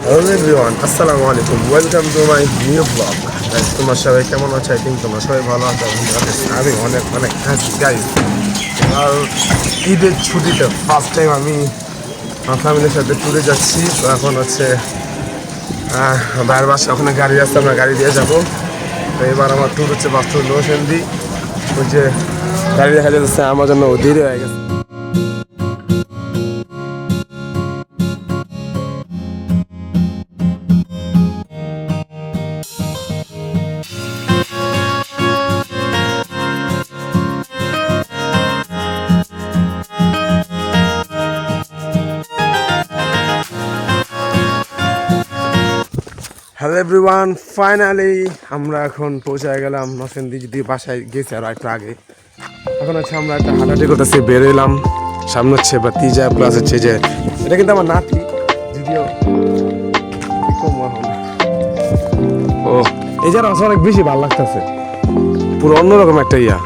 Hello everyone, আসসালামু আলাইকুম, welcome to my new blog. তোমার সবাই কেমন আছো? আই থিঙ্ক তোমরা সবাই ভালো আছো। আমি অনেক অনেক হ্যাপি গাইজ। আর ঈদের ছুটিতে ফার্স্ট টাইম আমি আমার ফ্যামিলির সাথে ট্যুরে যাচ্ছি। তো এখন হচ্ছে বাইরের বাসা, ওখানে গাড়ি আসতে আমরা গাড়ি দিয়ে যাবো। তো এবার আমার ট্যুর হচ্ছে বাস্তব লোসেন্দি। ওই যে গাড়ি দেখা যাচ্ছে আমার জন্য দেরি হয়ে গেছে। হ্যালো এভরিওয়ান, ফাইনালি আমরা এখন পৌঁছে গেলাম নরসিংদী। যদি বাসায় গেছি আর একটু আগে। এখন হচ্ছে আমরা একটা হাঁটাহাঁটি করতেছি, বের এলাম। সামনে হচ্ছে বা তিজা প্লাস হচ্ছে যে এটা কিন্তু আমার নাতি, যদিও ও এই যে অনেক বেশি ভালো লাগতেছে, পুরো অন্যরকম একটা ইয়া।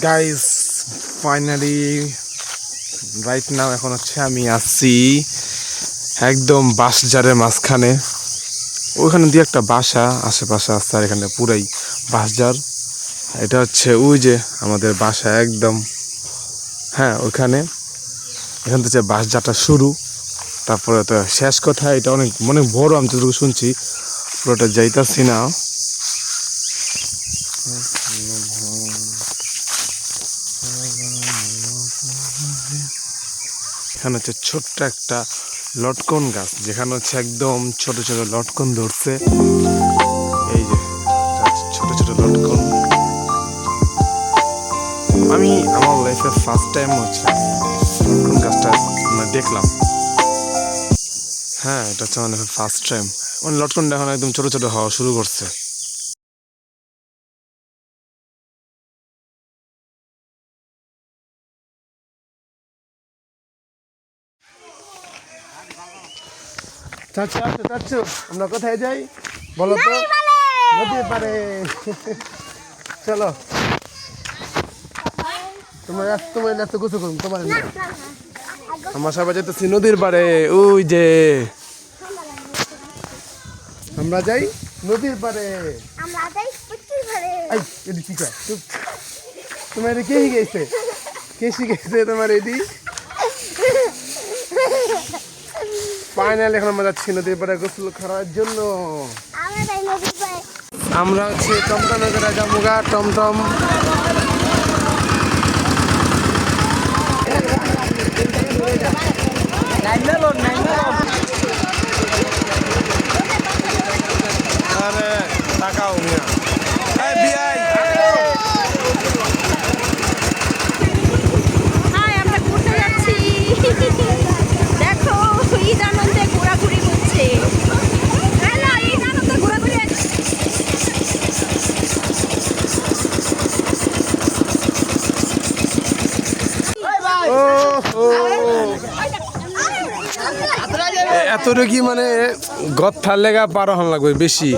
গাইস ফাইনালি রাইট নাও এখন হচ্ছে আমি আসছি একদম বাঁশঝাড়ের মাঝখানে। ওইখানে দিয়ে একটা বাসা আশেপাশে আসছে, আর এখানে পুরাই বাঁশঝাড়। এটা হচ্ছে ওই যে আমাদের বাসা একদম, হ্যাঁ ওইখানে। এখান থেকে বাঁশঝাড়টা শুরু, তারপরে তো শেষ কথা। এটা অনেক অনেক বড়, আমি যতটুকু শুনছি। পুরোটা যাইতাছি না। এখানে হচ্ছে ছোট্ট একটা লটকন গাছ, যেখানে হচ্ছে একদম ছোট ছোট লটকন ধরছে। এই যে ছোট ছোট লটকন। আমি আমার লাইফে ফার্স্ট টাইম হচ্ছে লটকন গাছটা দেখলাম। হ্যাঁ, এটা হচ্ছে আমার লাইফে ফার্স্ট টাইম। মানে লটকনটা এখন একদম ছোট ছোট হওয়া শুরু করছে। চাচ্ছু চাচ্ছু, আমরা কোথায় যাই বলো তো? নদীর পাড়ে। চলো, তোমার রাস্তা গোসল করুন তোমার। আমার সবাই যেতেছি নদীর পাড়ে। ওই যে আমরা যাই নদীর পাড়ে। তোমার এটি কে শিখেছে? কে শিখেছে তোমার এটি? ফাইনালি এখন আমরা যাচ্ছি নদীর পাড়ে গোসল করার জন্য। আমরা হচ্ছে টমটমে করে যাবো গা, টমটম। আরে টাকাও মিয়া বিআই। আমরা ঘুরতে যাচ্ছি। দেখো ঈদ আনন্দে ঘোরাঘুরি করছে। ঈদ আনন্দে ঘোরাঘুরি। এতটা কি মানে গথার লেগা পার হন লাগবে বেশি।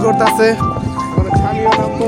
করতেছে ছাড়িও নামবো।